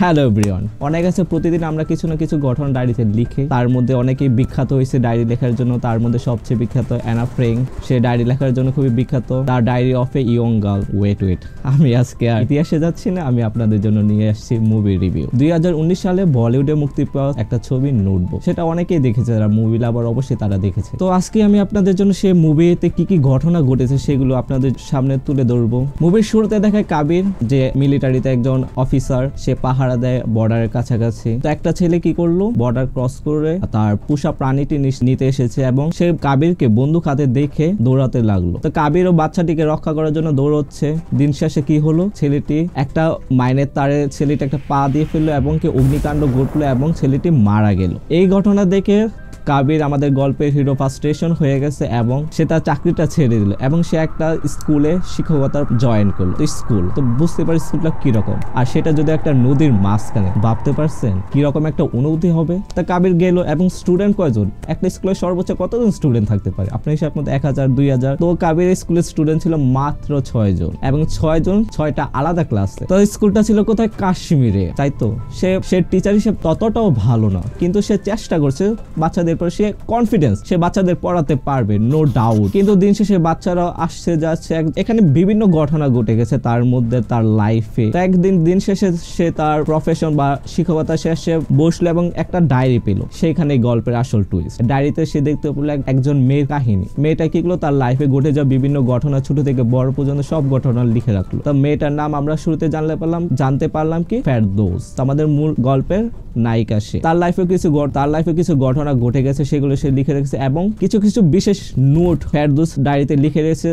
Hello everyone, অনেক আছে প্রতিদিন আমরা কিছু না কিছু ঘটনা ডায়েরিতে লিখি। তার মধ্যে অনেকেই বিখ্যাত হয়েছে ডায়েরি লেখার জন্য। তার মধ্যে সবচেয়ে বিখ্যাত অ্যানা ফ্র্যাঙ্ক, সে ডায়েরি লেখার জন্য খুবই বিখ্যাত। তার diary of a young girl. Wait আমি আজকে আর ইতিহাসে যাচ্ছি না, আমি আপনাদের জন্য নিয়ে আসছি মুভি রিভিউ। 2019 সালে বলিউডে মুক্তি পাওয়া একটা ছবি নোটবুক, সেটা অনেকেই দেখেছে, যারা মুভি লাভার অবশ্যই তারা দেখেছে। তো আজকে আমি আপনাদের জন্য সেই মুভিতে কি কি ঘটনা ঘটেছে সেগুলো আপনাদের সামনে তুলে ধরবো। মুভির শুরুতে দেখায় কাবির, যে মিলিটারিতে একজন অফিসার, সে পাহারা দেয় বর্ডারের কাছাকাছি। তো একটা ছেলে কি করলো, বর্ডার ক্রস করে তার পোষা প্রাণীটি নিতে এসেছে এবং সে কাবিরকে বন্দুক হাতে দেখে দৌড়াতে লাগলো। তো কাবির ও বাচ্চাটিকে রক্ষা করার জন্য দৌড়চ্ছে। দিন শেষে কি হলো, ছেলেটি একটা মাইনের তারে ছেলেটি একটা পা দিয়ে ফেললো এবং কি অগ্নিকাণ্ড ঘটলো এবং ছেলেটি মারা গেল। এই ঘটনা দেখে কাবির, আমাদের গল্পের হিরো, ফ্রাস্ট্রেশন হয়ে গেছে এবং সে তার চাকরিটা ছেড়ে দিল এবং সে একটা স্কুলে শিক্ষকতা জয়েন করলো। তো স্কুল, তো বুঝতে পারি স্কুলটা কিরকম, আর সেটা যদি একটা নদীর মাঝখানে, ভাবতে পারছেন কিরকম একটা অনুভূতি হবে। তা কাবির গেল এবং স্টুডেন্ট কয়জন, একটা স্কুলে সর্বোচ্চ কতজন স্টুডেন্ট থাকতে পারে আপনার হিসাব মতো? 1000, 2000। তো কাবির স্কুলের স্টুডেন্ট ছিল মাত্র 6 জন এবং 6 জন 6টা আলাদা ক্লাসে। তো স্কুলটা ছিল কোথায়? কাশ্মীরে। তাই তো সে টিচার হিসেবে ততটাও ভালো না, কিন্তু সে চেষ্টা করছে বাচ্চাদের, সে কনফিডেন্স, সে বাচ্চাদের পড়াতে পারবে, নো ডাউট। কিন্তু দিন শেষে বাচ্চারা আসছে যাচ্ছে, এখানে বিভিন্ন ঘটনা ঘটে গেছে তার মধ্যে তার লাইফে। তো একদিন দিন শেষে সে তার প্রফেশন বা শিক্ষকতা শেষে বসলো এবং একটা ডায়েরি পেল। সেখানে গল্পের আসল টুইস্ট। ডায়েরিতে সে দেখতে পেল একজন মেয়ের কাহিনী। মেয়েটা কি করলো, তার লাইফে ঘটে যাওয়া বিভিন্ন ঘটনা, ছোট থেকে বড় পর্যন্ত সব ঘটনা লিখে রাখলো। তো মেয়েটার নাম আমরা শুরুতে জানতে পারলাম কি, ফেরদৌস, আমাদের মূল গল্পের নায়িকা। সে তার লাইফে কিছু ঘটনা ঘটে গেছে, সেগুলো সে লিখে রেখেছে এবং কিছু কিছু বিশেষ নোট ফেরদৌস ডায়েরিতে লিখে রেখেছে।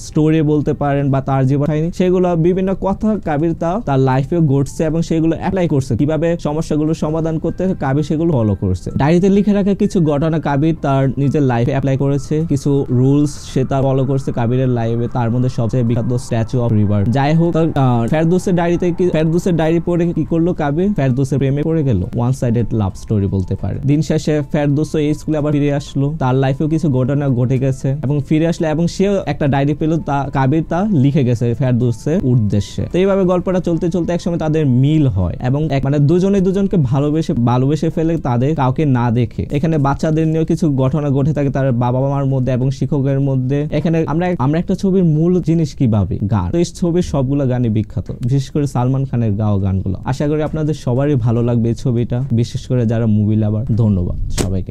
স্টোরি বলতে পারেন বা তার জীবন কাহিনী, সেগুলো বিভিন্ন কথা কাবির তার লাইফে ঘটছে এবং সেগুলো অ্যাপ্লাই করছে। কিভাবে সমস্যাগুলো সমাধান করতে হয় কাবির সেগুলো ফলো করছে। ডায়েরিতে লিখে রাখা কিছু ঘটনা কাবির তার নিজের লাইফে অ্যাপ্লাই করেছে। কিছু রুলস সে তার ফলো করছে কাবিরের লাইফে। তার মধ্যে সবচেয়ে বিখ্যাত স্ট্যাচু অফ রিভার। যাই হোক, ফেরদৌসের ডায়েরি পড়ে কি করলো কাবির, ফেরদৌসের প্রেমে পড়ে গেল। ওয়ান সাইডেড লাভ স্টোরি বলতে পারে। দিন শেষে ফেরদৌস এই স্কুলে আবার ফিরে আসলো। তার লাইফেও কিছু ঘটনা ঘটে গেছে এবং ফিরে আসলো এবং সেও একটা ডায়েরি পেল, কাবির তা লিখে গেছে ফেরদৌসের উদ্দেশ্যে। তো এইভাবে গল্পটা চলতে চলতে একসময় তাদের মিল হয় এবং মানে দুজনকে ভালোবেসে ফেলে, তাদের কাউকে না দেখে। এখানে বাচ্চাদের নিয়েও কিছু ঘটনা ঘটে থাকে তার বাবা মার মধ্যে এবং শিক্ষকের মধ্যে। এখানে আমরা একটা ছবির মূল জিনিস কিভাবে গান। তো এই ছবির সবগুলো গানই বিখ্যাত, বিশেষ করে সালমান খানের গাওয়া গানগুলো। আশা করি আপনাদের সবারই ভালো লাগবে এই ছবিটা, বিশেষ করে যারা মুভি লাভার। ধন্যবাদ সবাইকে।